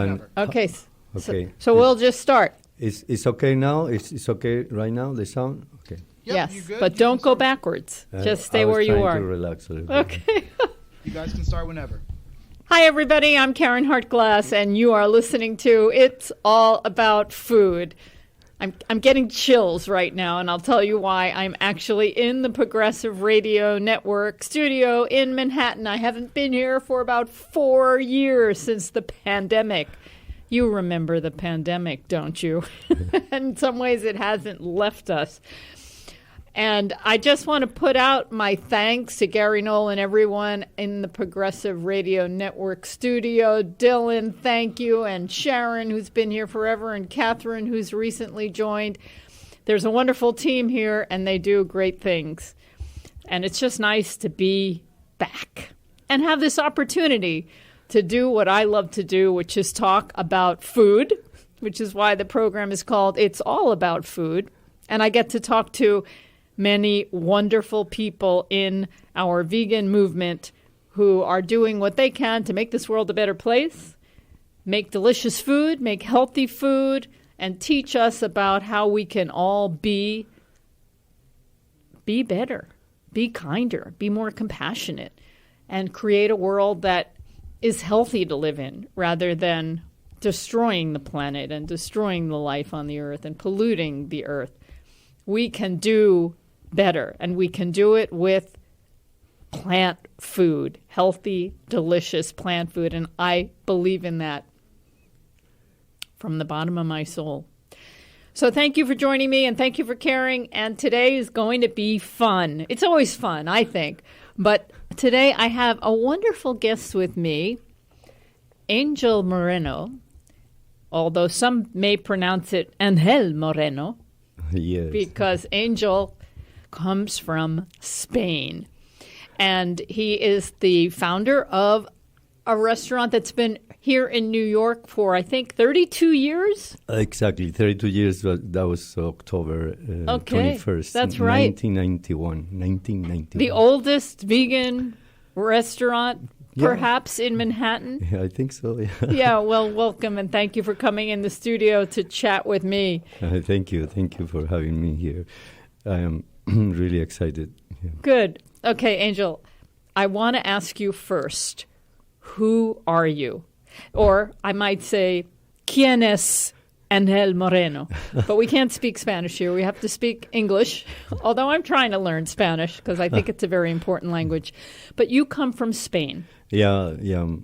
whenever. Okay. Okay. So we'll just start. It's okay now? It's okay right now, the sound? Okay. Yep, you Yes, good? but You don't can go start- backwards. Just stay where you I was trying are. to relax a little bit. Okay. You guys can start whenever. Hi, everybody. I'm Karen Hartglass, and you are listening to It's All About Food. I'm getting chills right now, and I'll tell you why. I'm actually in the Progressive Radio Network studio in Manhattan. I haven't been here for about 4 years since the pandemic. You remember the pandemic, don't you? In some ways, it hasn't left us. And I just want to put out my thanks to Gary Knoll and everyone in the Progressive Radio Network studio. Dylan, thank you, and Sharon, who's been here forever, and Catherine, who's recently joined. There's a wonderful team here, and they do great things. And it's just nice to be back and have this opportunity to do what I love to do, which is talk about food, which is why the program is called It's All About Food. And I get to talk to many wonderful people in our vegan movement who are doing what they can to make this world a better place, make delicious food, make healthy food, and teach us about how we can all be better, be kinder, be more compassionate, and create a world that is healthy to live in rather than destroying the planet and destroying the life on the earth and polluting the earth. We can do better, and we can do it with plant food, healthy, delicious plant food, and I believe in that from the bottom of my soul. So thank you for joining me, and thank you for caring, and today is going to be fun. It's always fun, I think, but today I have a wonderful guest with me, Angel Moreno, although some may pronounce it Angel Moreno, Yes. because Angel comes from Spain. And he is the founder of a restaurant that's been here in New York for, I think, 32 years? Exactly, 32 years. That was October 21st. That's right. 1991. The oldest vegan restaurant, Yeah. perhaps, in Manhattan? Yeah, I think so, yeah. Yeah, well, welcome, and thank you for coming in the studio to chat with me. Thank you for having me here. I am really excited. Yeah. Good. Okay, Angel, I want to ask you first, who are you? Or I might say, ¿Quién es Angel Moreno? But we can't speak Spanish here. We have to speak English, although I'm trying to learn Spanish because I think it's a very important language. But you come from Spain. Yeah.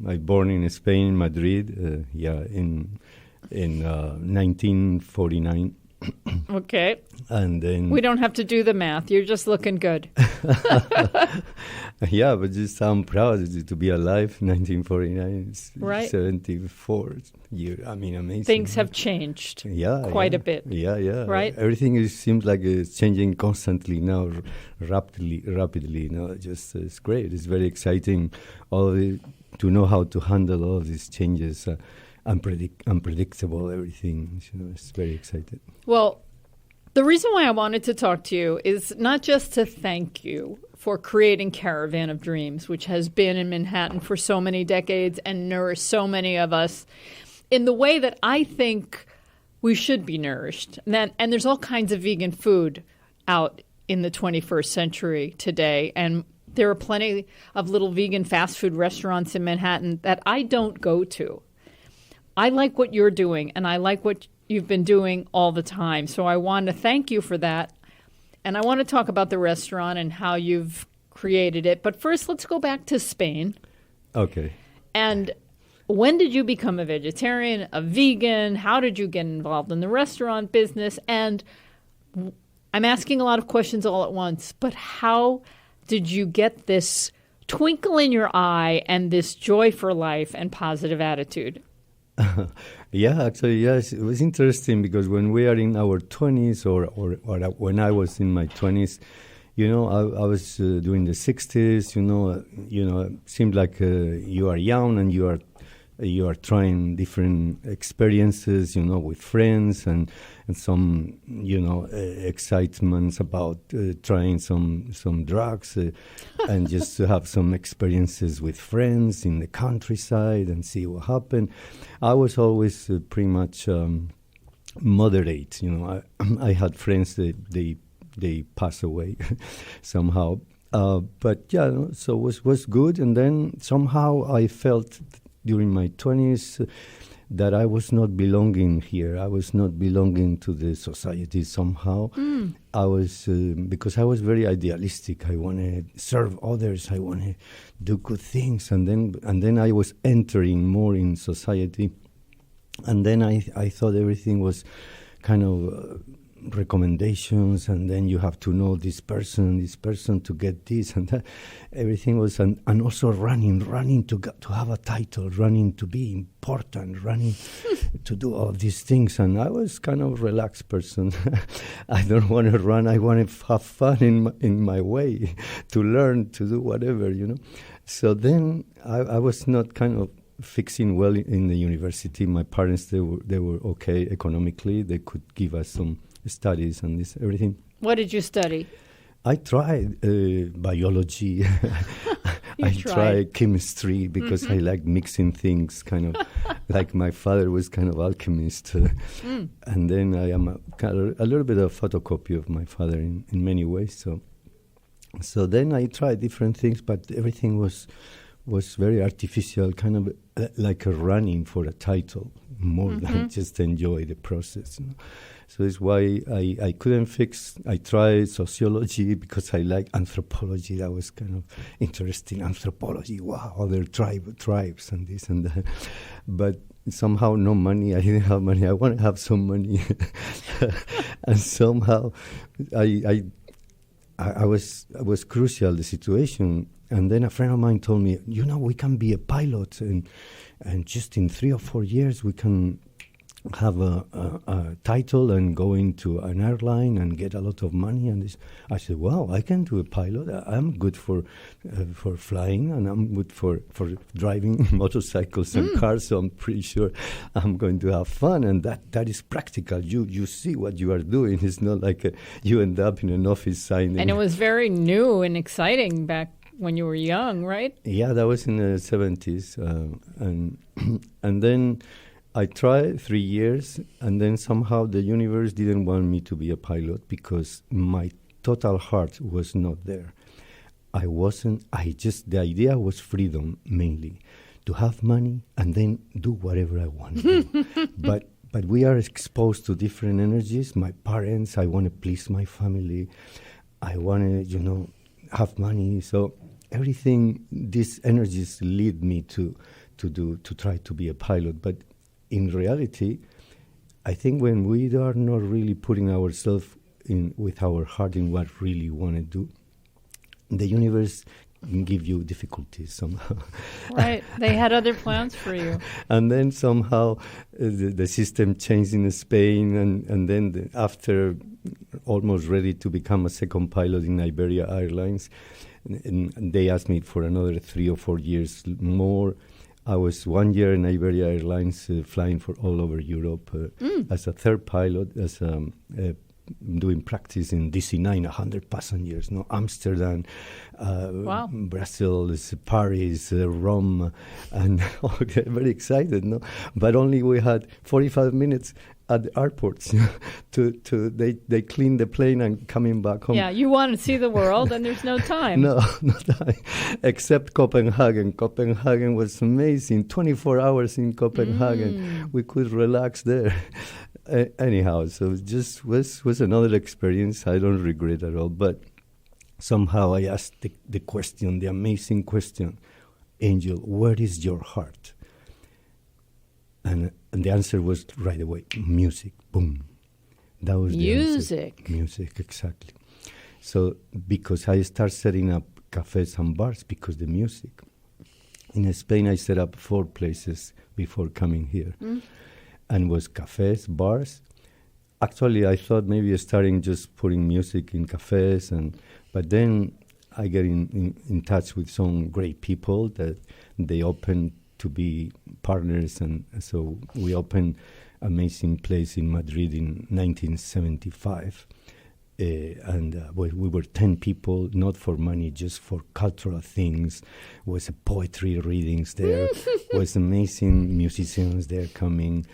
I born in Spain, Madrid. In 1949. Okay. And then We don't have to do the math. You're just looking good. yeah, but just I'm proud to be alive. 1949, it's Right. 74 year. I mean, amazing. Things have changed quite a bit. Yeah. Right? Everything seems like it's changing constantly now, rapidly. Just it's great. It's very exciting. To know how to handle all of these changes. Unpredictable, everything. It's very exciting. Well, the reason why I wanted to talk to you is not just to thank you for creating Caravan of Dreams, which has been in Manhattan for so many decades and nourished so many of us in the way that I think we should be nourished. And there's all kinds of vegan food out in the 21st century today. And there are plenty of little vegan fast food restaurants in Manhattan that I don't go to. I like what you're doing, and I like what you've been doing all the time. So I want to thank you for that. And I want to talk about the restaurant and how you've created it. But first, let's go back to Spain. Okay. And when did you become a vegetarian, a vegan? How did you get involved in the restaurant business? And I'm asking a lot of questions all at once, but how did you get this twinkle in your eye and this joy for life and positive attitude? Yeah, actually, yes. It was interesting because when we are in our 20s or when I was in my 20s, I was doing the 60s, it seemed like you are young and you are you are trying different experiences, with friends and some, excitements about trying some drugs and just to have some experiences with friends in the countryside and see what happened. I was always pretty much moderate. I had friends that they pass away somehow. But yeah, so was good. And then somehow I felt during my 20s that I was not belonging here. I was not belonging to the society somehow. I was, because I was very idealistic. I want to serve others. I want to do good things. And then I was entering more in society. And then I thought everything was kind of recommendations, and then you have to know this person to get this and that. Everything was, and also running to have a title, running to be important, running to do all these things. And I was kind of a relaxed person. I don't want to run. I want to have fun in my way, to learn, to do whatever, So then I was not kind of fixing well in the university. My parents, they were okay economically. They could give us some studies and this everything. What did you study? I tried biology. I tried chemistry because I like mixing things, kind of like my father was kind of alchemist. And then I am a little bit of photocopy of my father in many ways. So then I tried different things, but everything was very artificial, kind of like a running for a title, more than just enjoy the process. So it's why I couldn't fix. I tried sociology because I like anthropology. That was kind of interesting. Anthropology, wow, other tribes and this and that. But somehow no money. I didn't have money. I want to have some money. And somehow I was crucial, the situation. And then a friend of mine told me, we can be a pilot, and just in 3 or 4 years we can have a title and go into an airline and get a lot of money. And this, I said, wow, I can do a pilot. I'm good for flying, and I'm good for driving motorcycles and cars. So I'm pretty sure I'm going to have fun, and that is practical. You see what you are doing. It's not like you end up in an office signing. And it was very new and exciting back when you were young, right? Yeah, that was in the 70s. And then I tried 3 years, and then somehow the universe didn't want me to be a pilot because my total heart was not there. The idea was freedom, mainly, to have money and then do whatever I want to do. But we are exposed to different energies. My parents, I want to please my family. I want to, have money. So everything, these energies lead me to try to be a pilot. But in reality, I think when we are not really putting ourselves in with our heart in what really want to do, the universe can give you difficulties somehow. Right. They had other plans for you. And then somehow the system changed in Spain, and then after almost ready to become a second pilot in Iberia Airlines, and they asked me for another 3 or 4 years more. I was 1 year in Iberia Airlines flying for all over Europe as a third pilot, as doing practice in DC-9, 100 passengers, Amsterdam, wow. Brussels, Paris, Rome, and okay, very excited, But only we had 45 minutes at the airports they clean the plane and coming back home. Yeah, you want to see the world and there's no time. No time, except Copenhagen. Copenhagen was amazing. 24 hours in Copenhagen. We could relax there. Anyhow, so it just was another experience. I don't regret at all. But somehow I asked the question, the amazing question, Angel, where is your heart? And the answer was right away, music. Boom. That was music. The answer. Music, exactly. So because I started setting up cafes and bars because the music. In Spain, I set up 4 places before coming here. And was cafes, bars. Actually, I thought maybe starting just putting music in cafes, but then I get in touch with some great people that they open to be partners, and so we opened amazing place in Madrid in 1975. We were 10 people, not for money, just for cultural things. Was poetry readings there, was amazing musicians there coming.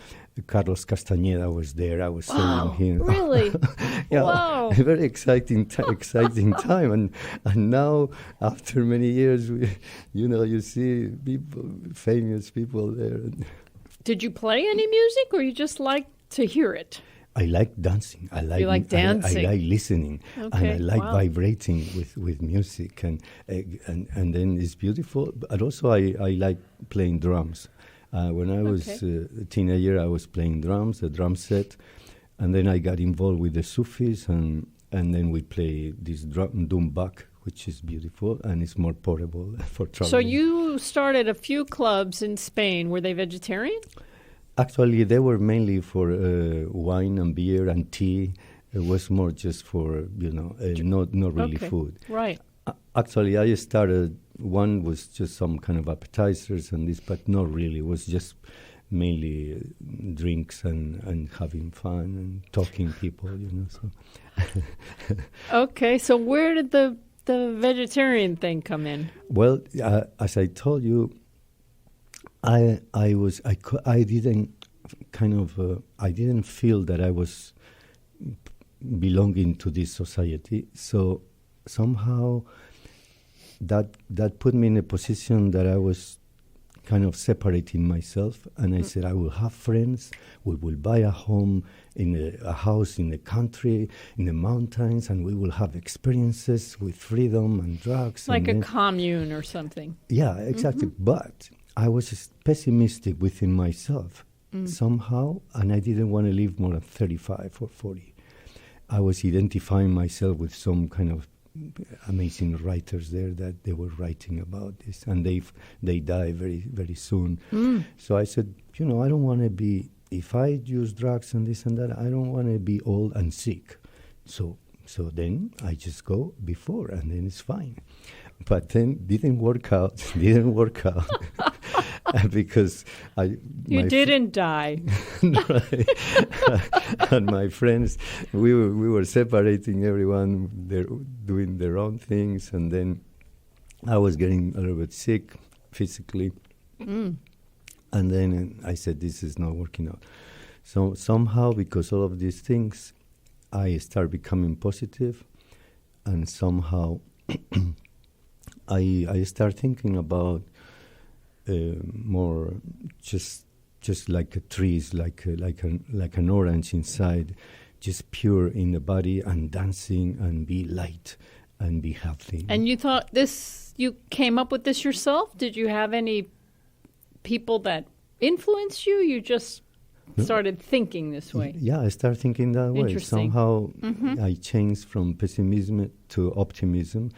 Carlos Castañeda was there. I was serving him. Really? Yeah, Wow. a very exciting time. And now, after many years, you see people, famous people there. Did you play any music, or you just like to hear it? I like dancing. I like dancing. I like listening, and Okay, I like wow. vibrating with music, and then it's beautiful. But also, I like playing drums. When I was a teenager, I was playing drums, a drum set, and then I got involved with the Sufis, and then we play this dumbak, which is beautiful and it's more portable for traveling. So you started a few clubs in Spain. Were they vegetarian? Actually, they were mainly for wine and beer and tea. It was more just for, not really food. Right. Actually, I started, one was just some kind of appetizers and this, but not really. It was just mainly drinks and having fun and talking people, So. Okay, so where did the vegetarian thing come in? Well, as I told you, I didn't I didn't feel that I was belonging to this society. So somehow that put me in a position that I was kind of separating myself, and I said I will have friends. We will buy a home in a house in the country, in the mountains, and we will have experiences with freedom and drugs. Like a commune or something. Yeah, exactly. But I was pessimistic within myself somehow, and I didn't want to live more than 35 or 40. I was identifying myself with some kind of amazing writers there that they were writing about this, and they die very, very soon. So I said, I don't want to be, if I use drugs and this and that, I don't want to be old and sick. So then I just go before, and then it's fine. But then didn't work out because You didn't die. Right. And my friends, we were separating everyone, doing their own things, and then I was getting a little bit sick physically. And then I said, this is not working out. So somehow, because all of these things, I started becoming positive, and somehow I start thinking about more just like trees, like an orange inside, just pure in the body, and dancing and be light and be healthy. And you thought you came up with this yourself? Did you have any people that influenced you? You just started thinking this way? Yeah, I started thinking that way. Interesting. Somehow I changed from pessimism to optimism.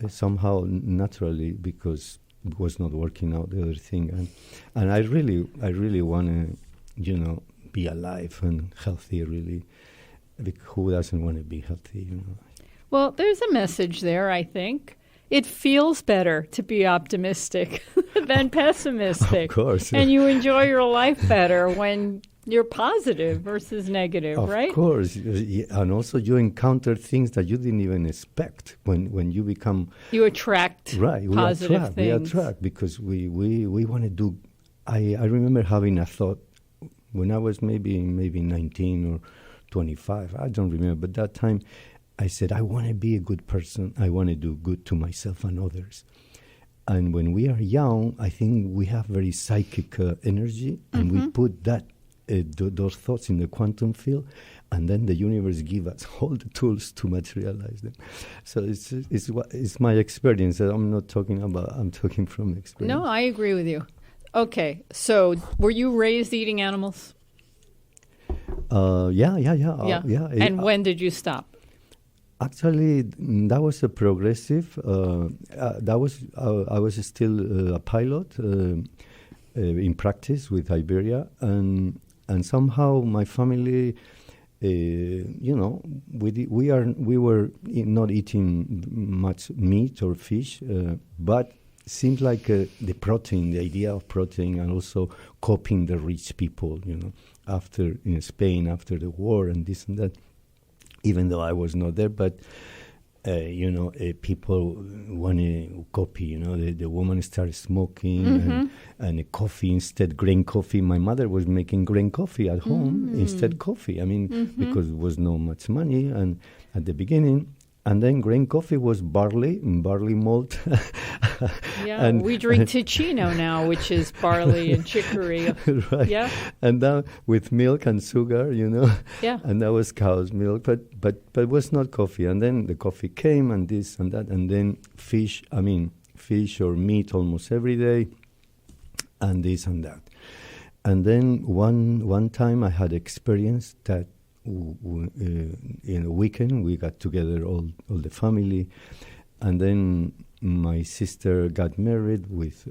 Somehow naturally, because it was not working out, the other thing, and I really want to be alive and healthy, really. Who doesn't want to be healthy, Well, there's a message there, I think. It feels better to be optimistic than pessimistic. Of course. And you enjoy your life better when you're positive versus negative, right? Of course. And also you encounter things that you didn't even expect when you become... You attract positive things. We attract because we want to do... I remember having a thought when I was maybe 19 or 25. I don't remember. But that time I said, I want to be a good person. I want to do good to myself and others. And when we are young, I think we have very psychic energy, and we put that those thoughts in the quantum field, and then the universe gives us all the tools to materialize them. So it's my experience. I'm talking from experience. No, I agree with you. Okay, so were you raised eating animals? Yeah. And when did you stop? Actually, that was a progressive. I was still a pilot in practice with Iberia, and somehow my family, we were not eating much meat or fish, but seems like the protein, the idea of protein, and also copying the rich people, after in Spain after the war and this and that. Even though I was not there, but people want to copy. The woman started smoking and coffee instead grain coffee. My mother was making grain coffee at home instead coffee. I mean, because there was no much money, and at the beginning. And then grain coffee was barley malt. Yeah, and we drink Ticino now, which is barley and chicory. Right. Yeah. And now with milk and sugar, Yeah. And that was cow's milk, but it was not coffee. And then the coffee came and this and that, and then fish or meat almost every day, and this and that. And then one time I had experience that in a weekend we got together all the family, and then my sister got married with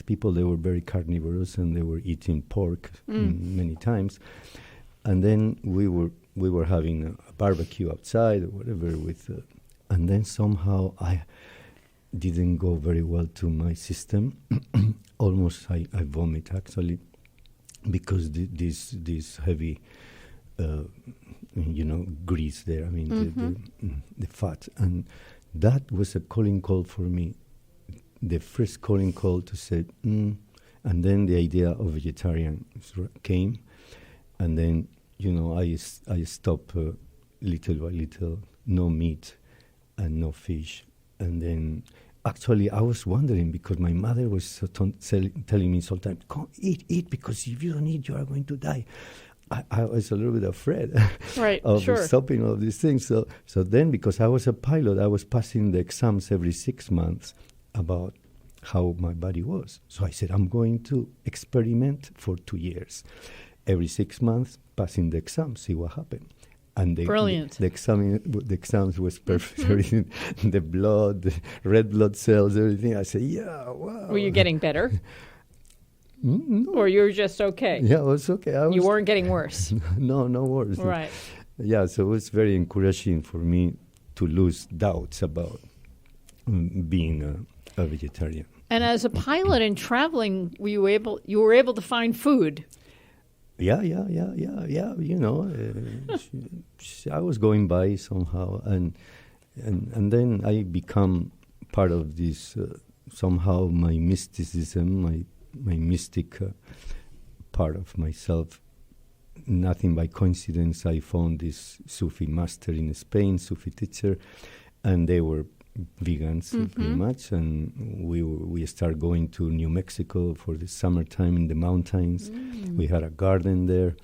people. They were very carnivorous and they were eating pork many times, and then we were having a barbecue outside or whatever and then somehow I didn't go very well to my system. Almost I vomit actually, because this heavy grease there. I mean, the fat. And that was a calling call for me. The first calling call to say, and then the idea of vegetarian came. And then, I stopped little by little, no meat and no fish. And then, actually, I was wondering, because my mother was telling me sometimes, "Come, eat, because if you don't eat, you are going to die." I was a little bit afraid of stopping all these things. So then, because I was a pilot, I was passing the exams every 6 months about how my body was. So I said, I'm going to experiment for 2 years. Every 6 months, passing the exam, see what happened. And Brilliant. The exams was perfect. Everything, the blood, the red blood cells, everything. I said, yeah, wow. Were you getting better? No. Or you were just okay? Yeah, it was okay. You weren't getting worse? No worse. Right. Yeah, so it was very encouraging for me to lose doubts about being a vegetarian. And as a pilot and traveling, you were able to find food? Yeah. I was going by somehow, and then I become part of this somehow my mysticism, my mystic part of myself. Nothing by coincidence, I found this Sufi master in Spain, Sufi teacher, and they were vegans pretty much, and we started going to New Mexico for the summertime in the mountains. We had a garden there.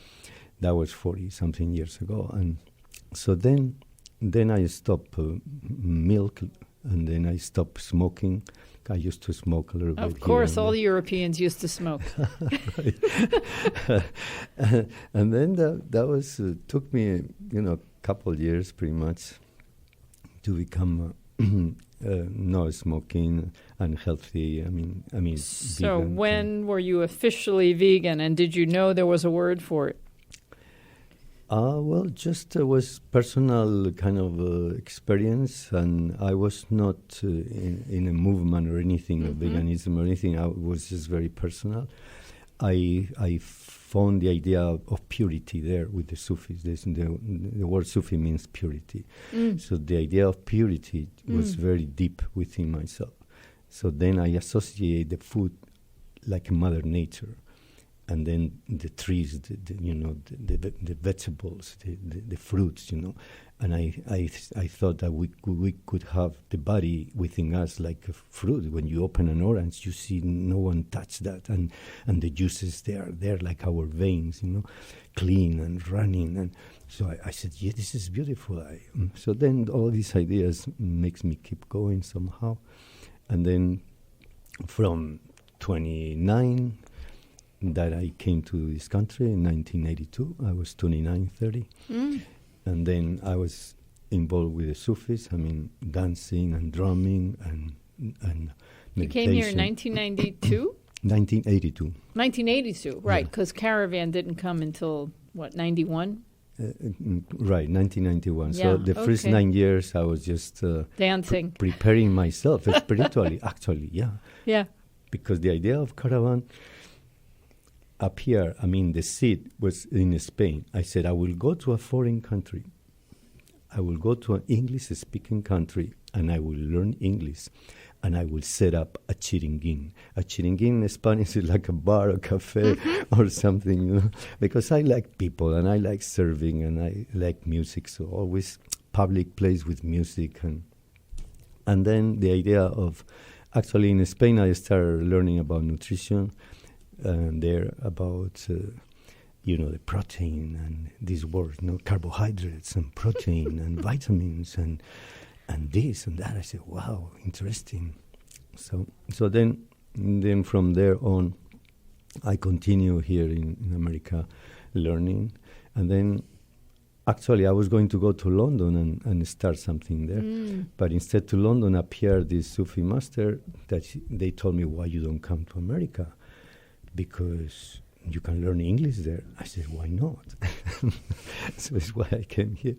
That was 40-something years ago, and so then I stopped milk, and then I stopped smoking. I used to smoke a little bit. Of course, all the Europeans used to smoke. And then that was took me a couple years pretty much to become no smoking and healthy. I mean. So vegan. when were you officially vegan, and did you know there was a word for it? Well, just was personal kind of experience, and I was not in a movement or anything of veganism or anything. I was just very personal. I found the idea of purity there with the Sufis. The word Sufi means purity. So the idea of purity was very deep within myself. So then I associate the food like Mother Nature. And then the trees, the vegetables, the fruits, and I thought that we could have the body within us like a fruit. When you open an orange, you see no one touch that, and the juices they are there like our veins, clean and running. And so I said, yeah, this is beautiful. So then all these ideas makes me keep going somehow, and then from 29. That I came to this country in 1982. I was 29, 30. And then I was involved with the Sufis, dancing and drumming and meditation. You came here in 1992? 1982. 1982, right, because Caravan didn't come until, 91? Right, 1991. Yeah, So the first okay. 9 years, I was just Dancing. preparing myself spiritually, actually, yeah. Yeah. Because the idea of Caravan up here, I mean, the seed was in Spain. I said, I will go to a foreign country. I will go to an English-speaking country, and I will learn English, and I will set up a chiringuin. A chiringuin in Spanish is like a bar, a cafe, or something, you know, because I like people, and I like serving, and I like music, so always public place with music. And then the idea of, actually in Spain, I started learning about nutrition, and there about... the protein and these words, carbohydrates and protein and vitamins and this and that. I said, wow, interesting. So then from there on, I continue here in America learning. And then actually I was going to go to London and start something there. But instead to London appeared this Sufi master that they told me, why you don't come to America? Because you can learn English there. I said, why not? So it's why I came here.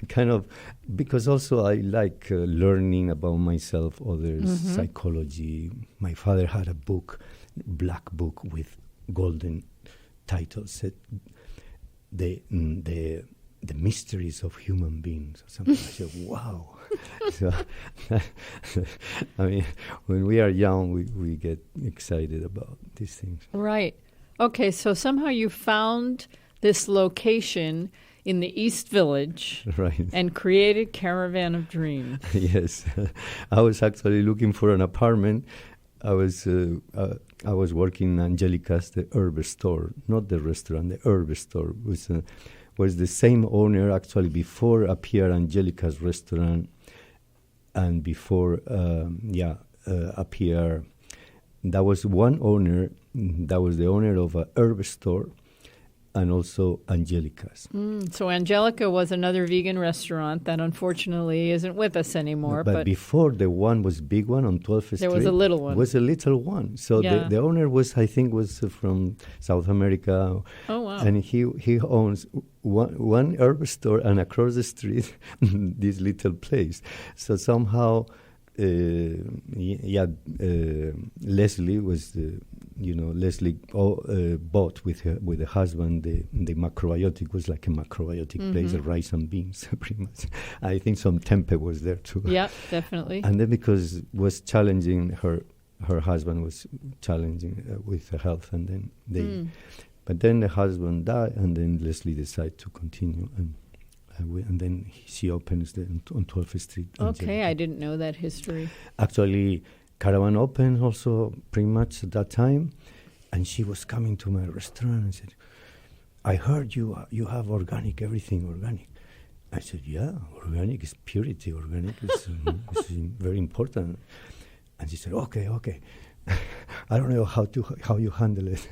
Kind of, because also I like learning about myself, others, psychology. My father had a book, black book with golden titles, said the mysteries of human beings or something. I said, wow. So, I mean, when we are young, we get excited about these things. Right. Okay, so somehow you found this location in the East Village, right, and created Caravan of Dreams. Yes. I was actually looking for an apartment. I was working in Angelica's, the herb store, not the restaurant, the herb store. Was the same owner actually before appeared Angelica's restaurant, and before appear. That was one owner. That was the owner of a herb store, and also Angelica's. So Angelica was another vegan restaurant that unfortunately isn't with us anymore. But before, the one was big one on 12th Street. There was a little one. Was a little one. So the owner was, I think, from South America. Oh, wow. And he owns one herb store, and across the street, this little place. So somehow... Leslie was Leslie bought with the husband the macrobiotic. Was like a macrobiotic place, rice and beans, pretty much. I think some tempeh was there too. Yeah, definitely. And then because was challenging her husband was challenging with her health, and then but then the husband died, and then Leslie decided to continue, and then she opens on 12th Street. Okay, I didn't know that history. Actually, Caravan opened also pretty much at that time, and she was coming to my restaurant and said, I heard you have organic, everything organic. I said, yeah, organic is purity. Organic is very important. And she said, okay. I don't know how you handle it.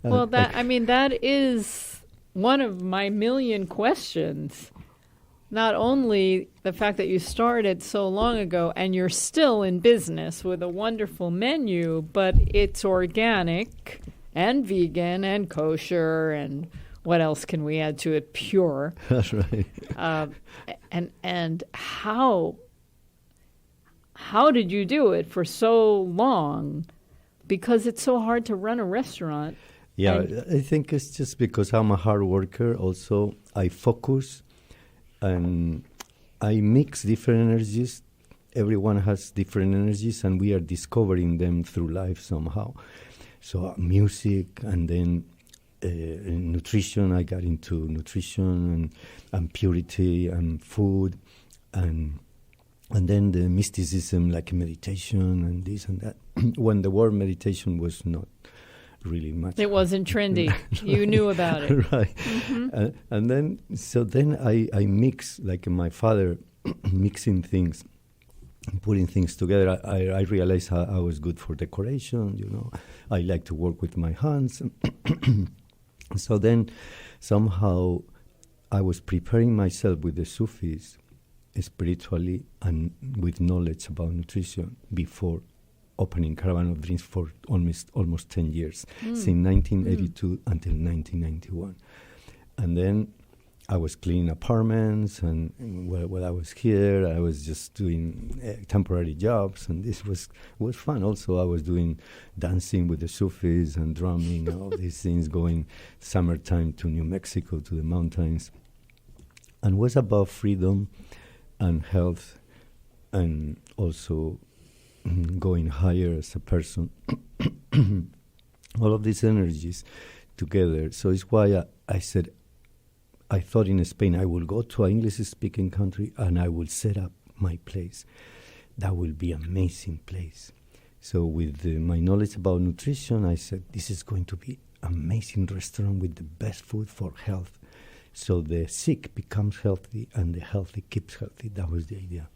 Well, that is one of my million questions. Not only the fact that you started so long ago and you're still in business with a wonderful menu, but it's organic and vegan and kosher, and what else can we add to it? Pure. That's right. And how did you do it for so long? Because it's so hard to run a restaurant. Yeah, I think it's just because I'm a hard worker. Also, I focus and I mix different energies. Everyone has different energies, and we are discovering them through life somehow. So music, and then in nutrition. I got into nutrition and purity and food, and then the mysticism, like meditation and this and that. When the word meditation was not really much. It wasn't trendy. You knew about it. Right. And then I mix, like my father, mixing things, putting things together. I realized how I was good for decoration, I like to work with my hands. So then somehow I was preparing myself with the Sufis spiritually and with knowledge about nutrition before opening Caravan of Dreams for almost 10 years, since 1982 until 1991. And then I was cleaning apartments, and while I was here, I was just doing temporary jobs, and this was fun. Also, I was doing dancing with the Sufis and drumming, and all these things, going summertime to New Mexico, to the mountains, and was about freedom and health, and also going higher as a person. All of these energies together. So it's why I said, I thought in Spain I will go to an English-speaking country and I will set up my place. That will be an amazing place. So with my knowledge about nutrition, I said, this is going to be an amazing restaurant with the best food for health. So the sick becomes healthy and the healthy keeps healthy. That was the idea.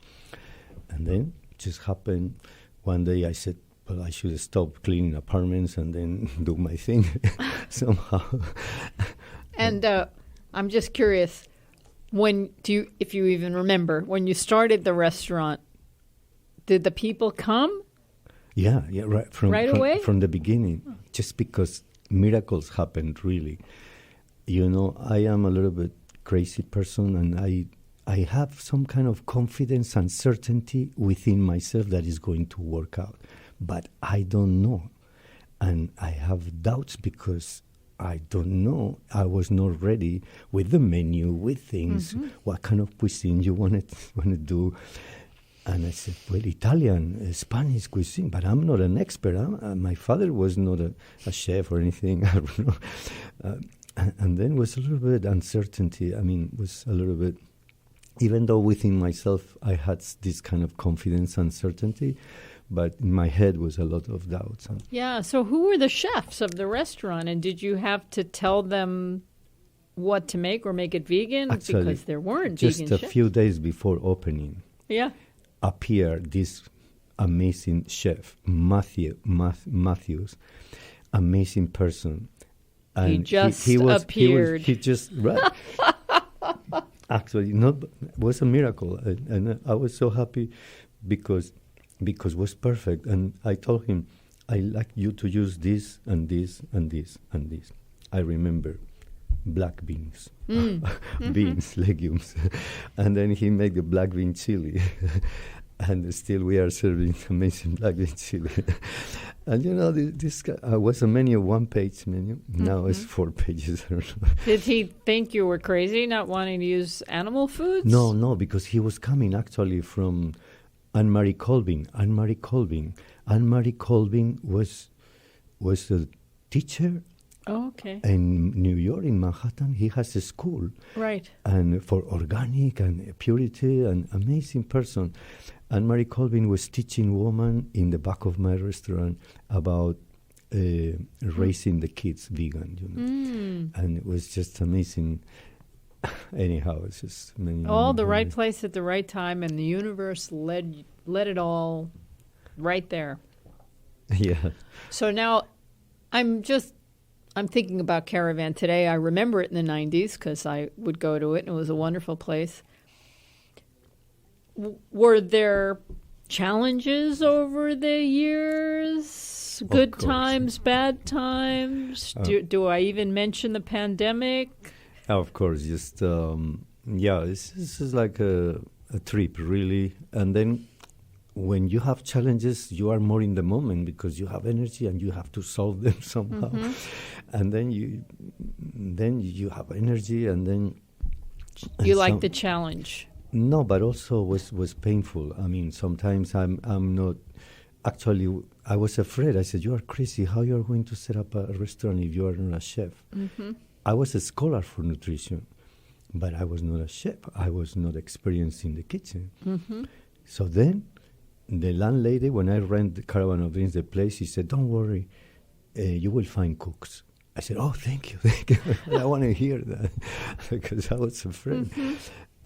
And then it just happened. One day I said, well, I should stop cleaning apartments and then do my thing somehow. And I'm just curious, if you even remember, when you started the restaurant, did the people come? Yeah, right. Right away? From the beginning, just because miracles happened, really. You know, I am a little bit crazy person, and I have some kind of confidence and certainty within myself that is going to work out. But I don't know. And I have doubts because I don't know. I was not ready with the menu, with things, what kind of cuisine you want to do. And I said, well, Italian, Spanish cuisine, but I'm not an expert. My father was not a chef or anything. I don't know. And then was a little bit uncertainty. I mean, was a little bit, even though within myself I had this kind of confidence and certainty, but in my head was a lot of doubts. Yeah, so who were the chefs of the restaurant, and did you have to tell them what to make or make it vegan? Actually, because there weren't just vegan a chefs. few days before opening, appeared this amazing chef, Matthews, amazing person. And he just appeared. He just, right. Actually, was a miracle. And I was so happy because it was perfect. And I told him, I like you to use this and this and this and this. I remember black beans, beans, legumes. And then he made the black bean chili. And still we are serving amazing black bean chili. And you know, this was a menu, one-page menu. Now it's 4 pages. Did he think you were crazy not wanting to use animal foods? No, because he was coming actually from Anne-Marie Colvin. Anne-Marie Colvin was a teacher. Oh, okay. In New York, in Manhattan, he has a school. Right. And for organic and purity, an amazing person. Anne-Marie Colvin was teaching women in the back of my restaurant about raising the kids vegan, you know. And it was just amazing. Anyhow, it's just all the right place at the right time, and the universe led it all right there. Yeah. So now I'm thinking about Caravan today. I remember it in the 90s because I would go to it, and it was a wonderful place. Were there challenges over the years? Good times, bad times? Do I even mention the pandemic? Of course, just, this is like a trip, really. And then when you have challenges, you are more in the moment because you have energy and you have to solve them somehow. And then you have energy, and then you like the challenge. No, but also was painful. I mean, sometimes I'm not. Actually, I was afraid. I said, "You are crazy. How you are going to set up a restaurant if you are not a chef?" I was a scholar for nutrition, but I was not a chef. I was not experienced in the kitchen. So then, the landlady, when I rent the Caravan of Dreams, the place, she said, "Don't worry, you will find cooks." I said, "Oh, thank you." I want to hear that because I was afraid.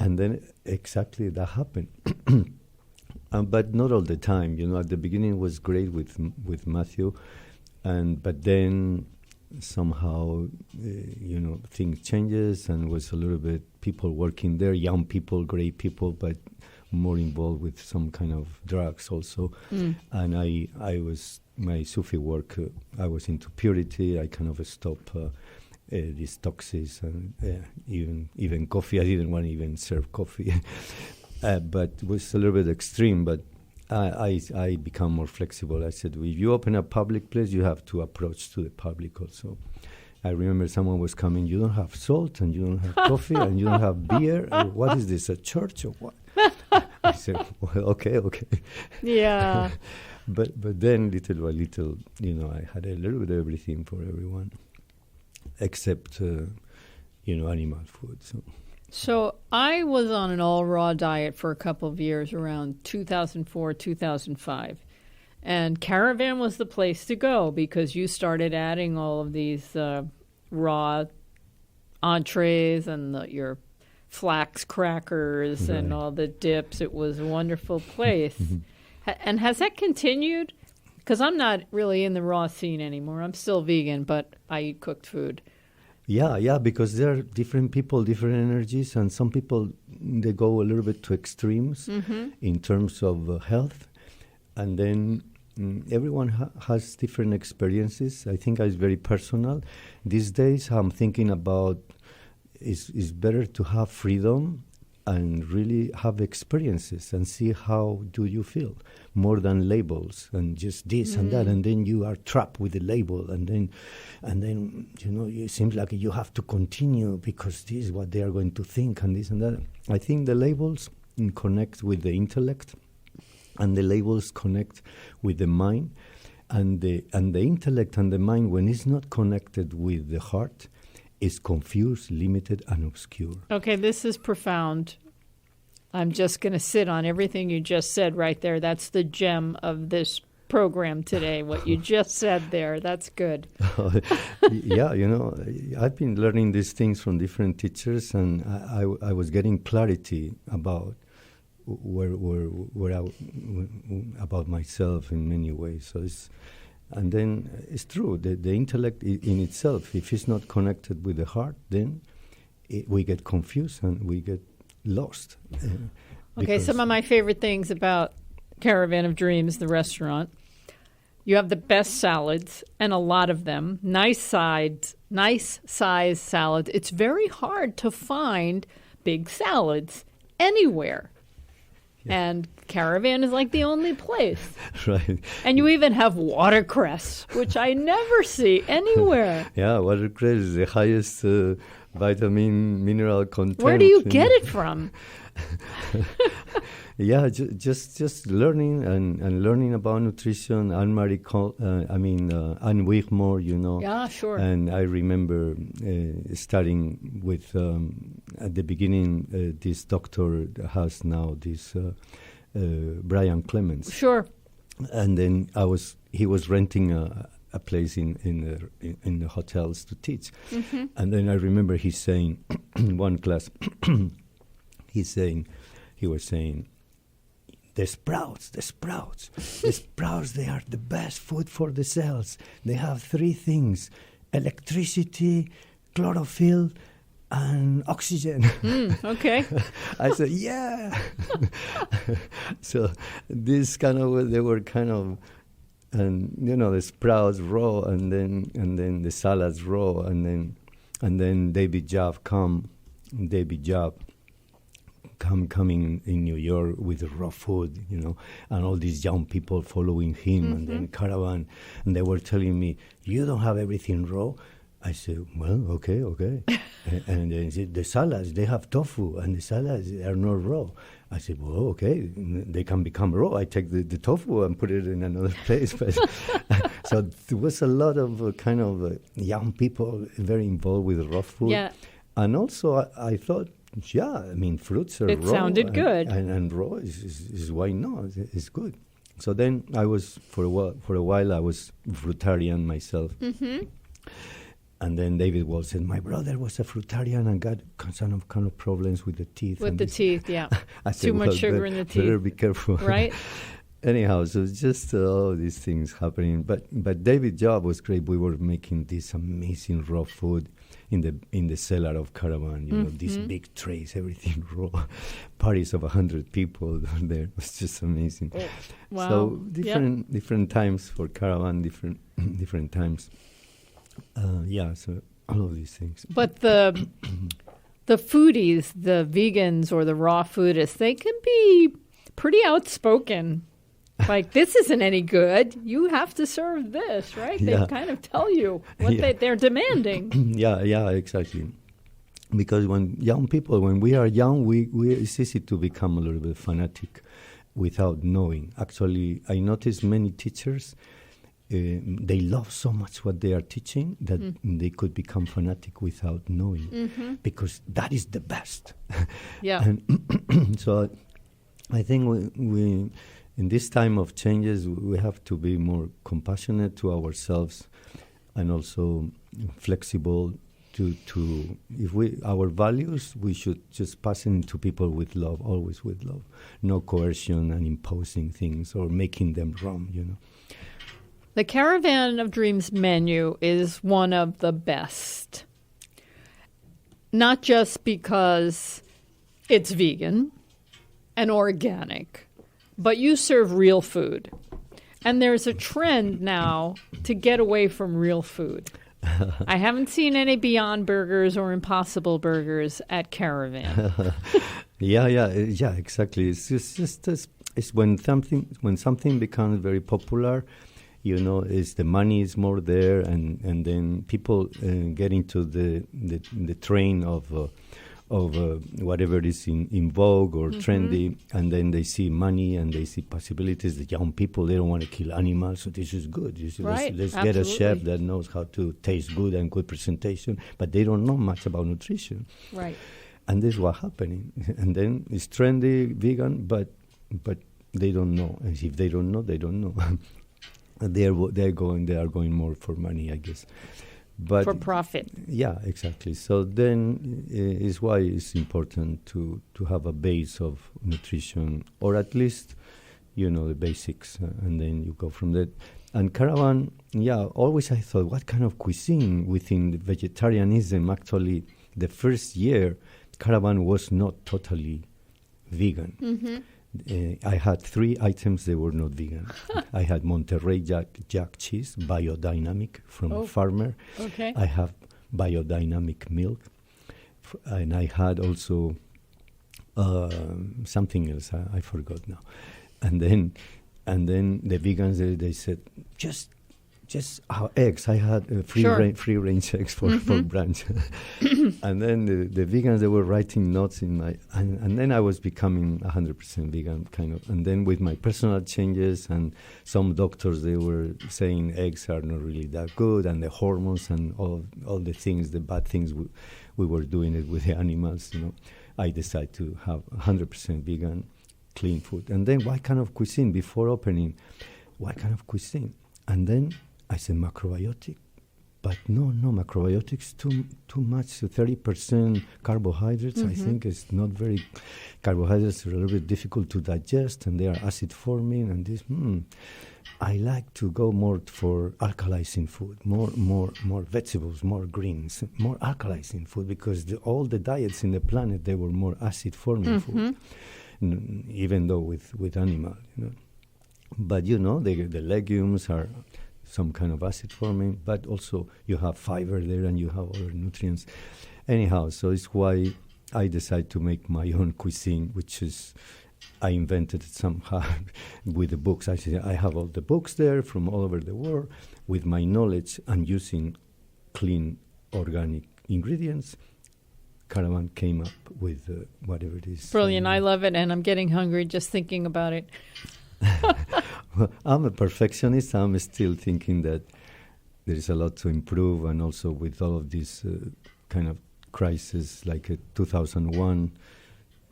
And then exactly that happened. But not all the time. You know, at the beginning it was great with Matthew, but then somehow, things changes, and was a little bit people working there, young people, great people, but more involved with some kind of drugs also. And I was, my Sufi work, I was into purity. I kind of stopped these toxins and even coffee. I didn't want to even serve coffee, but it was a little bit extreme. But I become more flexible. I said, if you open a public place, you have to approach to the public also. I remember someone was coming, you don't have salt, and you don't have coffee, and you don't have beer. What is this, a church or what? I said, well, okay. Yeah. But then little by little, I had a little bit of everything for everyone, except, animal food. So I was on an all-raw diet for a couple of years around 2004, 2005. And Caravan was the place to go because you started adding all of these raw entrees and your flax crackers and all the dips. It was a wonderful place. And has that continued? Because I'm not really in the raw scene anymore. I'm still vegan, but I eat cooked food. Yeah, because there are different people, different energies, and some people, they go a little bit to extremes in terms of health. And then everyone has different experiences. I think it's very personal. These days, I'm thinking about it's better to have freedom and really have experiences and see how do you feel, more than labels and just this and that, and then you are trapped with the label, and then it seems like you have to continue because this is what they are going to think and this and that. I think the labels connect with the intellect, and the labels connect with the mind, and the intellect and the mind, when it's not connected with the heart, is confused, limited, and obscure. Okay, this is profound. I'm just going to sit on everything you just said right there. That's the gem of this program today, what you just said there. That's good. Yeah, I've been learning these things from different teachers, and I was getting clarity about about myself in many ways. And then it's true, the intellect in itself, if it's not connected with the heart, then we get confused and we get lost. Okay, some of my favorite things about Caravan of Dreams, the restaurant, you have the best salads, and a lot of them, nice size salads. It's very hard to find big salads anywhere. And Caravan is like the only place. Right. And you even have watercress, which I never see anywhere. Yeah, watercress is the highest vitamin, mineral content. Where do you get it from? Yeah, just learning and learning about nutrition. Anne Wigmore, Yeah, sure. And I remember studying with, at the beginning, this doctor has now this Brian Clemens. Sure. And then he was renting a place in the hotels to teach. Mm-hmm. And then I remember he saying in one class, he was saying, the sprouts, they are the best food for the cells. They have 3 things: electricity, chlorophyll, and oxygen. Okay. I said, yeah. So they were kind of, and the sprouts raw, and then the salads raw, and then David Job coming in New York with raw food, and all these young people following him, and then Caravan, and they were telling me, you don't have everything raw. I said, well, okay. And then said, the salads, they have tofu, and the salads are not raw. I said, well, okay, they can become raw. I take the tofu and put it in another place. But so there was a lot of young people very involved with raw food. Yeah. And also I thought, fruits are raw. It sounded good. And raw is why not? It's good. So then I was, for a while, I was fruitarian myself. Mm-hmm. And then David Wall said, my brother was a fruitarian and got some kind of problems with the teeth. With the teeth, yeah. I said, Too much sugar in the teeth. Better be careful. Right? Anyhow, so it's just all these things happening. But David's job was great. We were making this amazing raw food in the cellar of Caravan. These big trays, everything raw. Parties of 100 people there. It was just amazing. Wow. So different times for Caravan, different times. So all of these things. But the foodies, the vegans or the raw foodists, they can be pretty outspoken. Like, this isn't any good. You have to serve this, right? They kind of tell you what they're demanding. Yeah, exactly. Because when we are young, it's easy to become a little bit fanatic without knowing. Actually, I notice many teachers, they love so much what they are teaching that they could become fanatic without knowing, because that is the best. Yeah. And so I think we in this time of changes, we have to be more compassionate to ourselves and also flexible to if our values, we should just pass it to people with love, always with love. No coercion and imposing things or making them wrong, The Caravan of Dreams menu is one of the best. Not just because it's vegan and organic, but you serve real food. And there's a trend now to get away from real food. I haven't seen any Beyond Burgers or Impossible Burgers at Caravan. Yeah, exactly. It's just it's when something becomes very popular, is the money is more there, and then people get into the train of whatever is in vogue or trendy, and then they see money and they see possibilities. The young people, they don't want to kill animals, so this is good. Let's get a chef that knows how to taste good and good presentation, but they don't know much about nutrition. Right. And this is what's happening. And then it's trendy, vegan, but they don't know. And if they don't know, they don't know. They are going more for money, I guess. But for profit. Yeah, exactly. So then is why it's important to have a base of nutrition, or at least, the basics, and then you go from that. And Caravan, always I thought, what kind of cuisine within the vegetarianism? Actually, the first year, Caravan was not totally vegan. Mm-hmm. I had 3 items that were not vegan. I had Monterey Jack cheese, biodynamic, from a farmer. Okay. I have biodynamic milk. And I had also something else. I forgot now. And then the vegans, they said, just eggs. I had free range eggs for brunch. And then the vegans, they were writing notes in my, and then I was becoming 100% vegan, kind of. And then with my personal changes, and some doctors, they were saying eggs are not really that good, and the hormones and all the things, the bad things we were doing it with the animals, I decided to have 100% vegan, clean food. And then what kind of cuisine? Before opening, what kind of cuisine? And then I said macrobiotic, but no, macrobiotics too much. 30% carbohydrates. I think it's not very. Carbohydrates are a little bit difficult to digest, and they are acid forming. And this, I like to go more for alkalizing food, more vegetables, more greens, more alkalizing food, because all the diets in the planet, they were more acid forming food, even though with animal, But the legumes are some kind of acid forming, but also you have fiber there and you have other nutrients. Anyhow, so it's why I decided to make my own cuisine, which is, I invented it somehow with the books. I said, I have all the books there from all over the world with my knowledge and using clean organic ingredients. Caravan came up with whatever it is. Brilliant. I love it, and I'm getting hungry just thinking about it. Well, I'm a perfectionist. I'm still thinking that there is a lot to improve, and also with all of this kind of crisis, like 2001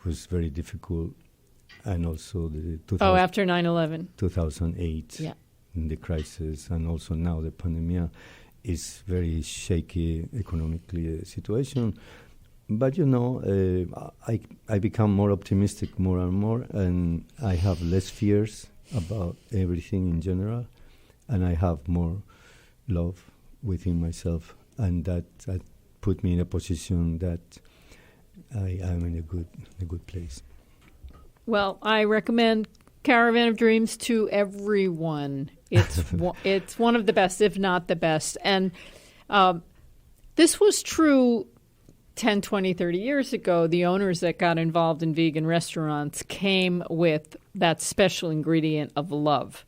was very difficult, and also the after 9/11, 2008, the crisis, and also now the pandemic is very shaky economically situation. But I become more optimistic more and more, and I have less fears about everything in general, and I have more love within myself, and that put me in a position that I am in a good place. Well, I recommend Caravan of Dreams to everyone. It's it's one of the best, if not the best, and This was true 10, 20, 30 years ago. The owners that got involved in vegan restaurants came with that special ingredient of love.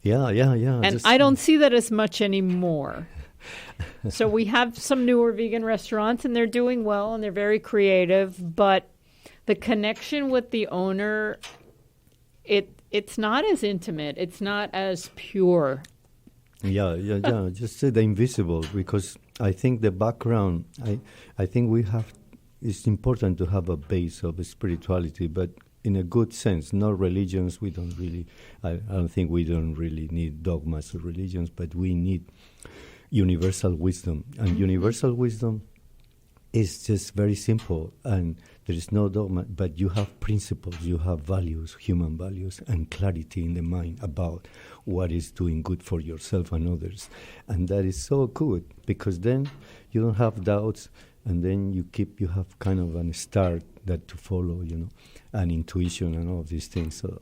Yeah. And I don't see that as much anymore. So we have some newer vegan restaurants, and they're doing well, and they're very creative. But the connection with the owner, it's not as intimate. It's not as pure. Yeah. Just say the invisible, because I think the background, I think it's important to have a base of spirituality, but in a good sense, not religions. I don't think we don't really need dogmas of religions, but we need universal wisdom. And universal wisdom is just very simple, and there is no dogma, but you have principles, you have values, human values, and clarity in the mind about what is doing good for yourself and others. And that is so good, because then you don't have doubts, and then you have kind of a start that to follow, and intuition and all of these things. So,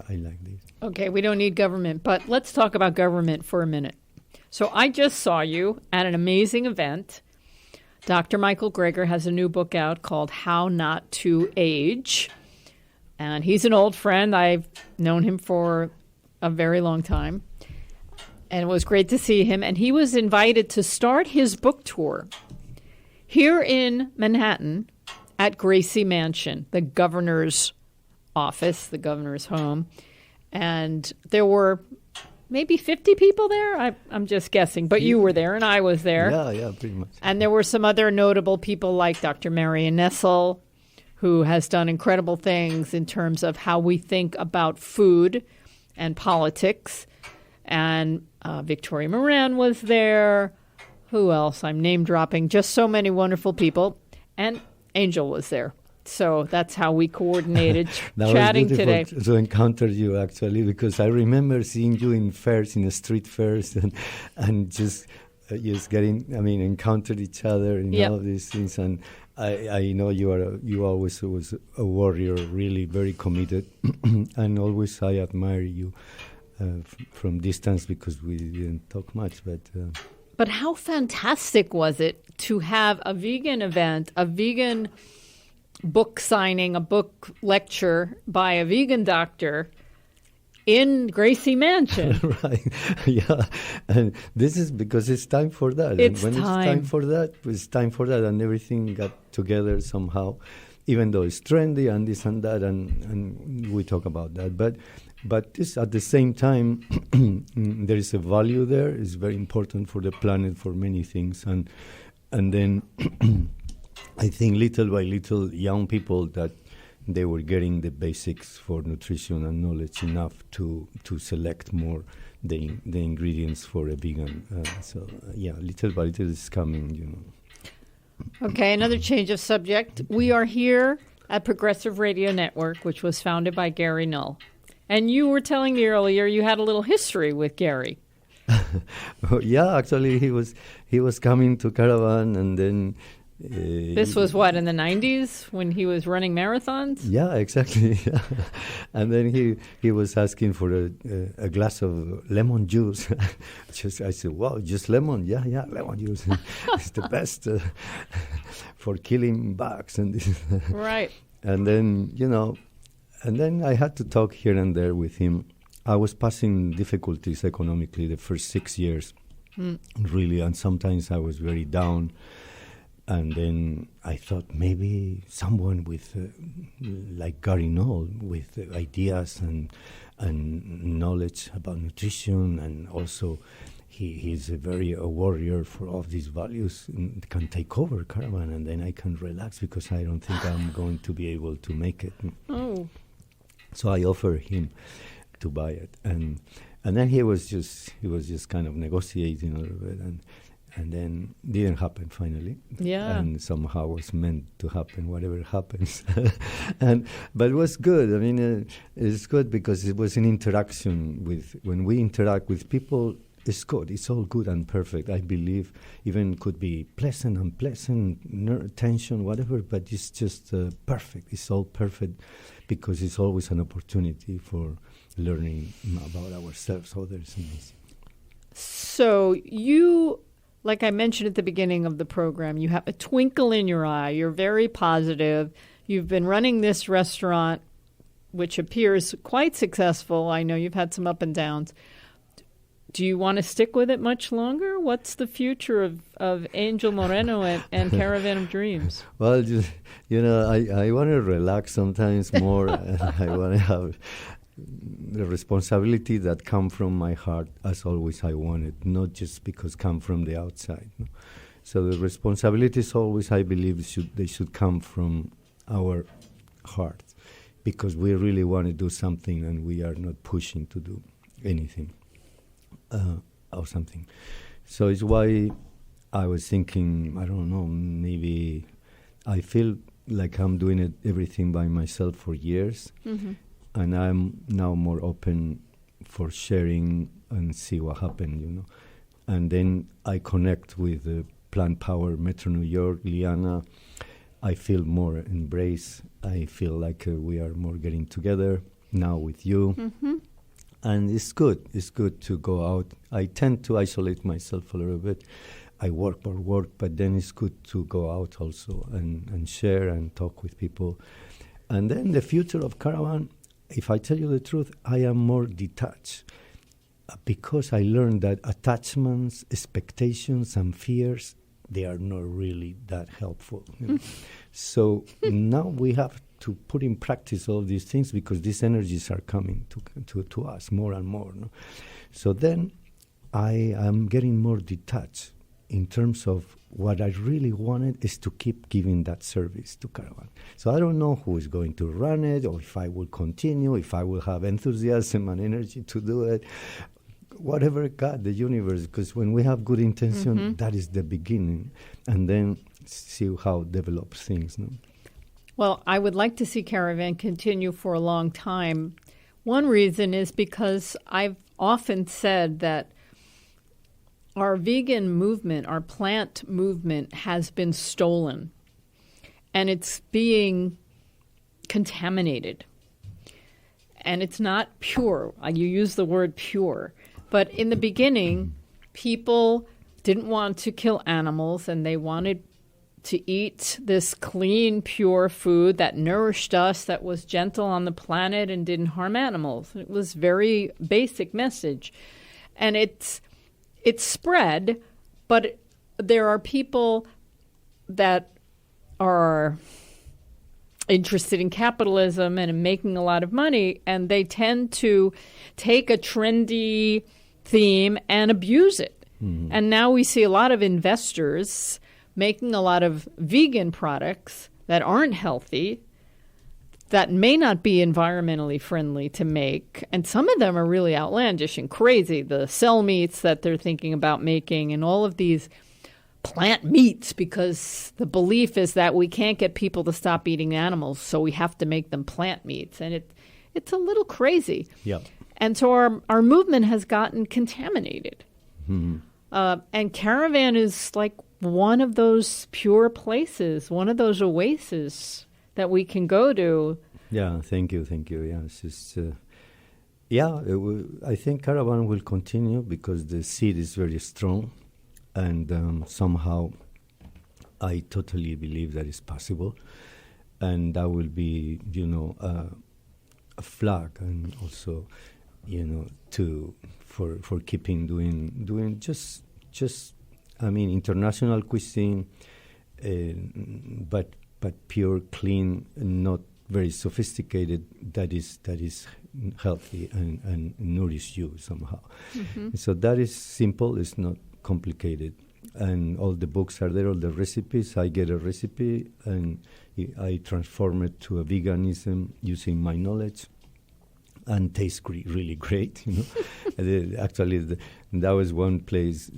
I like this. Okay, we don't need government, but let's talk about government for a minute. So I just saw you at an amazing event. Dr. Michael Greger has a new book out called How Not to Age. And he's an old friend. I've known him for a very long time. And it was great to see him. And he was invited to start his book tour here in Manhattan at Gracie Mansion, the governor's office, the governor's home. And there were maybe 50 people there. I'm just guessing, but you were there and I was there. Yeah, pretty much. And there were some other notable people like Dr. Marion Nessel, who has done incredible things in terms of how we think about food and politics. And Victoria Moran was there. Who else? I'm name dropping. Just so many wonderful people. And Angel was there. So that's how we coordinated chatting today. To encounter you, actually, because I remember seeing you in fairs, in the street fairs, and just encountered each other and all these things. And I know you always was a warrior, really very committed, and always I admire you from distance, because we didn't talk much, But how fantastic was it to have a vegan event, a vegan book signing, a book lecture by a vegan doctor in Gracie Mansion? Right, yeah. And this is because it's time for that. It's and when time. It's time for that, and everything got together somehow, even though it's trendy and this and that, and we talk about that. But this, at the same time, there is a value there. It's very important for the planet, for many things. And then I think little by little, young people that they were getting the basics for nutrition and knowledge enough to select more the ingredients for a vegan. Little by little it's coming, Okay, another change of subject. We are here at Progressive Radio Network, which was founded by Gary Null. And you were telling me earlier you had a little history with Gary. Yeah, actually he was coming to Caravan, and then this was what, in the 90s when he was running marathons? Yeah, exactly. Yeah. And then he was asking for a glass of lemon juice. I said, wow, just lemon? Yeah, lemon juice. It's the best for killing bugs and this. Right. And then I had to talk here and there with him. I was passing difficulties economically the first 6 years, really, and sometimes I was very down. And then I thought maybe someone with, like Gary Null, with ideas and knowledge about nutrition, and also he's a warrior for all of these values, can take over Caravan, and then I can relax, because I don't think I'm going to be able to make it. Oh. So I offered him to buy it, and then he was just kind of negotiating a little bit, and then didn't happen finally. Yeah. And somehow was meant to happen, whatever happens. But it was good. I mean, it's good because it was an interaction when we interact with people, it's good. It's all good and perfect. I believe even could be pleasant, unpleasant, tension, whatever, but it's just perfect. It's all perfect because it's always an opportunity for learning about ourselves, others, and this. So you like I mentioned at the beginning of the program, you have a twinkle in your eye. You're very positive. You've been running this restaurant, which appears quite successful. I know you've had some up and downs. Do you want to stick with it much longer? What's the future of Angel Moreno and Caravan of Dreams? Well, just, I want to relax sometimes more. I want to have the responsibility that come from my heart, as always I wanted, not just because come from the outside. No? So the responsibilities always, I believe, they should come from our heart, because we really want to do something and we are not pushing to do anything. Or something. So it's why I was thinking, I don't know, maybe I feel like I'm doing everything by myself for years, and I'm now more open for sharing and see what happened, And then I connect with Plant Power, Metro New York, Liana. I feel more embraced. I feel like we are more getting together now with you. Mm-hmm. And it's good. It's good to go out. I tend to isolate myself a little bit. I work, but then it's good to go out also and share and talk with people. And then the future of Caravan, if I tell you the truth, I am more detached because I learned that attachments, expectations, and fears, they are not really that helpful. So now we have to put in practice all these things because these energies are coming to us more and more. No? So then I am getting more detached in terms of what I really wanted is to keep giving that service to Caravan. So I don't know who is going to run it or if I will continue, if I will have enthusiasm and energy to do it. Whatever God, the universe, because when we have good intention, that is the beginning. And then see how it develops things. No? Well, I would like to see Caravan continue for a long time. One reason is because I've often said that our vegan movement, our plant movement, has been stolen, and it's being contaminated. And it's not pure. You use the word pure. But in the beginning, people didn't want to kill animals, and they wanted to eat this clean, pure food that nourished us, that was gentle on the planet and didn't harm animals. It was very basic message. And it's spread, but there are people that are interested in capitalism and in making a lot of money, and they tend to take a trendy theme and abuse it. And now we see a lot of investors making a lot of vegan products that aren't healthy, that may not be environmentally friendly to make. And some of them are really outlandish and crazy. The cell meats that they're thinking about making and all of these plant meats, because the belief is that we can't get people to stop eating animals, so we have to make them plant meats. And it's a little crazy. Yeah. And so our movement has gotten contaminated. And Caravan is like one of those pure places, one of those oases that we can go to. Yeah, thank you. Yeah, it's just, I think Caravan will continue because the seed is very strong, and somehow I totally believe that it's possible, and that will be, a flag, and also, for keeping doing just. International cuisine, but pure, clean, not very sophisticated. That is healthy and nourish you somehow. So that is simple. It's not complicated, and all the books are there. All the recipes. I get a recipe and I transform it to a veganism using my knowledge. And tastes really great, Actually, that was one plate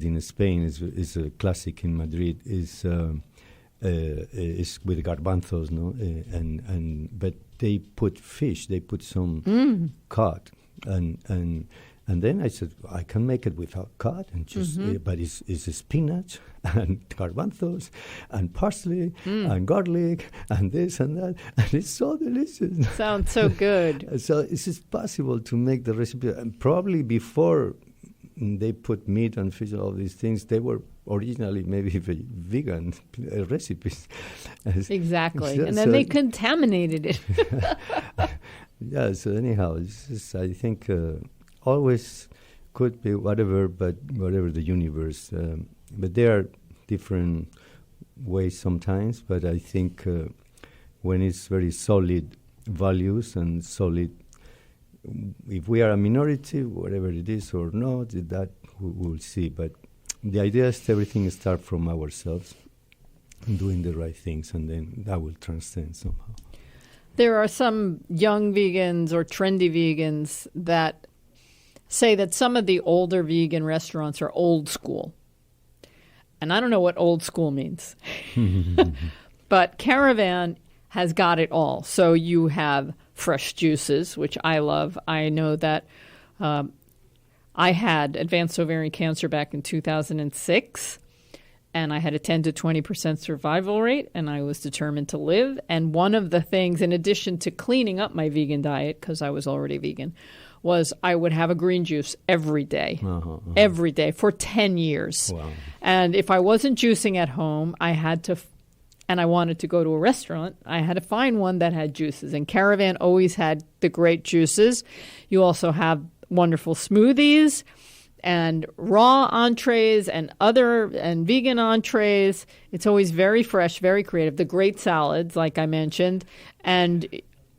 in Spain. Is a classic in Madrid. Is with garbanzos, no? But they put fish. They put some cod, and then I said I can make it without cod and just. But it's spinach and garbanzos and parsley and garlic and this and that, and it's so delicious. Sounds so good. So it's possible to make the recipe, and probably before they put meat and fish and all these things. They were originally maybe vegan recipes. Exactly. And then they contaminated it. Yeah, so anyhow, I think always could be whatever the universe. But there are different ways sometimes, but I think when it's very solid values and solid, if we are a minority, whatever it is or not, that we'll see. But the idea is everything starts from ourselves, doing the right things, and then that will transcend somehow. There are some young vegans or trendy vegans that say that some of the older vegan restaurants are old school. And I don't know what old school means. But Caravan has got it all. So you have fresh juices, which I love. I know that I had advanced ovarian cancer back in 2006, and I had a 10 to 20% survival rate, and I was determined to live. And one of the things, in addition to cleaning up my vegan diet, because I was already vegan, was I would have a green juice every day, every day for 10 years. Wow. And if I wasn't juicing at home, I had to, and I wanted to go to a restaurant, I had to find one that had juices. And Caravan always had the great juices. You also have wonderful smoothies and raw entrees and vegan entrees. It's always very fresh, very creative. The great salads, like I mentioned. And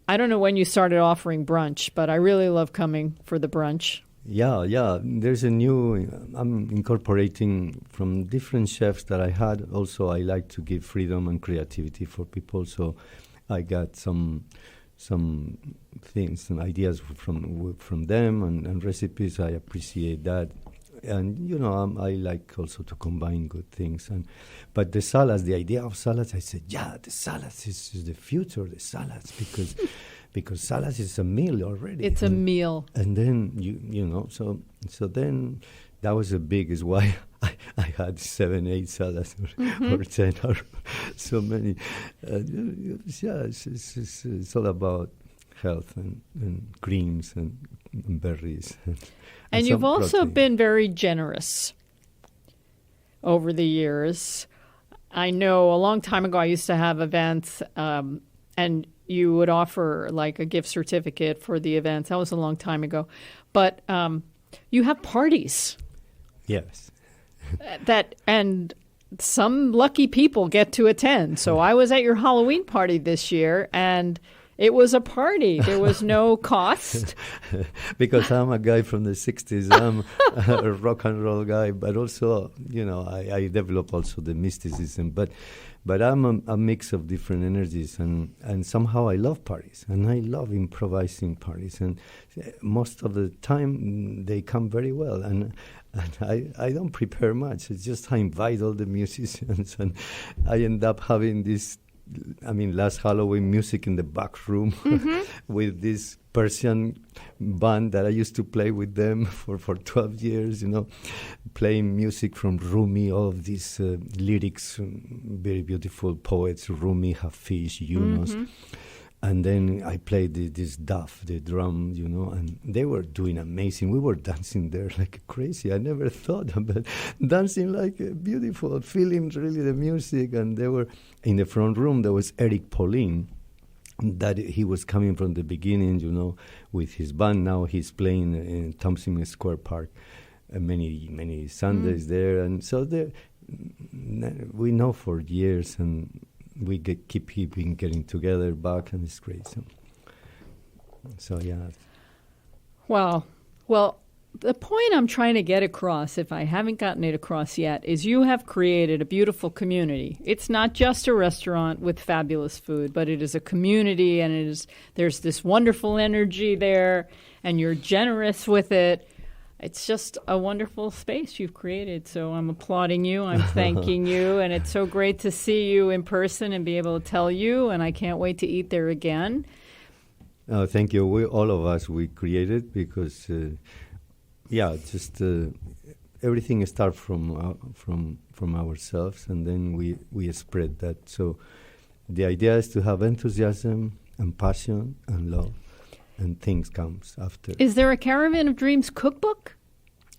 I don't know when you started offering brunch, but I really love coming for the brunch. Yeah. There's a new, I'm incorporating from different chefs that I had. Also, I like to give freedom and creativity for people. So I got some things and ideas from them and recipes. I appreciate that. And, I like also to combine good things. But the salads, the idea of salads, I said, the salads is the future, the salads, because salads is a meal already. It's a meal. And then, so then that was is why I had 7, 8 salads or 10 or so many. It's all about health and creams and berries. And you've also protein. been very generous over the years. I know a long time ago I used to have events, and you would offer like a gift certificate for the events. That was a long time ago. But you have parties. Yes. And some lucky people get to attend. So I was at your Halloween party this year, and it was a party. There was no cost. Because I'm a guy from the 60s. I'm a rock and roll guy. But also, I develop also the mysticism. But I'm a mix of different energies. And somehow I love parties. And I love improvising parties. And most of the time, they come very well. And I don't prepare much. It's just I invite all the musicians. And I end up having this, last Halloween, music in the back room with this Persian band that I used to play with them for 12 years, playing music from Rumi, all of these lyrics, very beautiful poets, Rumi, Hafiz, Yunus. And then I played this duff, the drum, and they were doing amazing. We were dancing there like crazy. I never thought about dancing like beautiful, feeling really the music. And they were in the front room. There was Eric Pauline, that he was coming from the beginning, with his band. Now he's playing in Thompson Square Park many Sundays there. And so we know for years, and we keep getting together back, and it's great. So yeah. Wow. Well, the point I'm trying to get across, if I haven't gotten it across yet, is you have created a beautiful community. It's not just a restaurant with fabulous food, but it is a community, and there's this wonderful energy there, and you're generous with it. It's just a wonderful space you've created. So I'm applauding you. I'm thanking you. And it's so great to see you in person and be able to tell you. And I can't wait to eat there again. Thank you. All of us, we created because, everything starts from ourselves, and then we spread that. So the idea is to have enthusiasm and passion and love. And things comes after. Is there a Caravan of Dreams cookbook?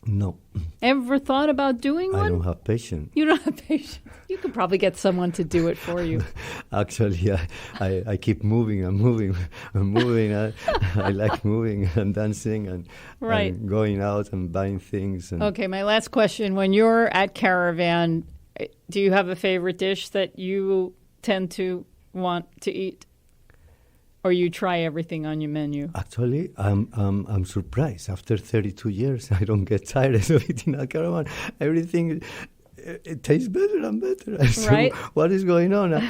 No, Ever thought about doing I one? don't have patience. You don't have patience. You could probably get someone to do it for you. Actually, I keep moving and moving and moving. I like moving and dancing and, Right. and going out and buying things. And Okay, my last question. When you're at Caravan, do you have a favorite dish that you tend to want to eat? Or you try everything on your menu? Actually, I'm surprised. After 32 years, I don't get tired of eating a caravan. Everything it tastes better and better. So Right. what is going on?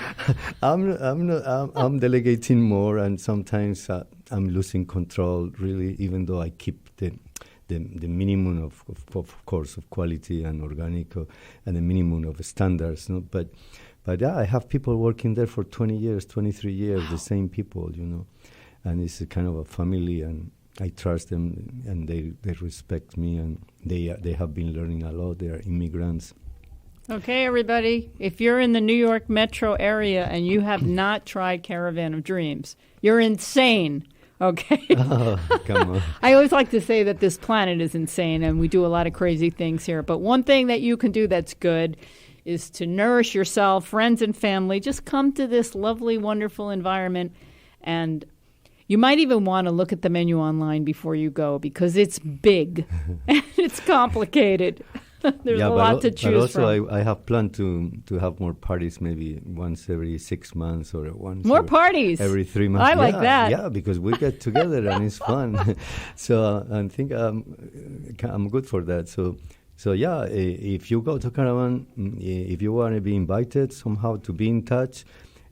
I'm delegating more, and sometimes I'm losing control. Really, even though I keep the minimum of course of quality and organic and the minimum of standards. No? But yeah, I have people working there for 20 years, 23 years, the same people, and it's a kind of a family, and I trust them, and they respect me, and they have been learning a lot. They are immigrants. Okay, everybody, if you're in the New York metro area and you have not tried Caravan of Dreams, you're insane. Okay. Oh, come on. I always like to say that this planet is insane and we do a lot of crazy things here. But one thing that you can do that's good is to nourish yourself, friends and family. Just come to this lovely, wonderful environment. And you might even want to look at the menu online before you go because it's big and it's complicated. There's a lot to choose but also from. I have planned to have more parties, maybe once every 6 months or once More parties. every 3 months. I like that. Yeah, because we get together and it's fun. So I think I'm good for that. So yeah, if you go to Caravan, if you want to be invited somehow to be in touch,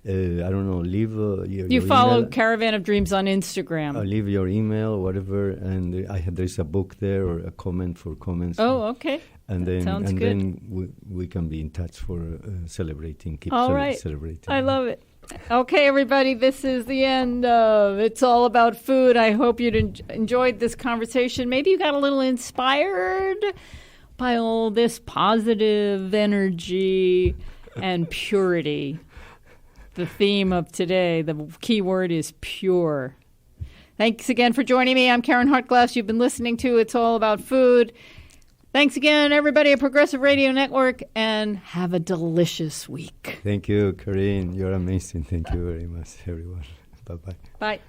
I don't know, leave your follow email. Caravan of Dreams on Instagram. Leave your email, whatever, and there's a book there or a comment for comments. Oh, okay. And then, Sounds good. then we can be in touch for celebrating. Keep All right. celebrating. I love it. Okay, everybody, this is the end of It's All About Food. I hope you enjoyed this conversation. Maybe you got a little inspired by all this positive energy and purity. The theme of today, the key word is pure. Thanks again for joining me. I'm Karen Hartglass. You've been listening to It's All About Food. Thanks again, everybody at Progressive Radio Network, and have a delicious week. Thank you, Corinne. You're amazing. Thank you very much, everyone. Bye-bye. Bye.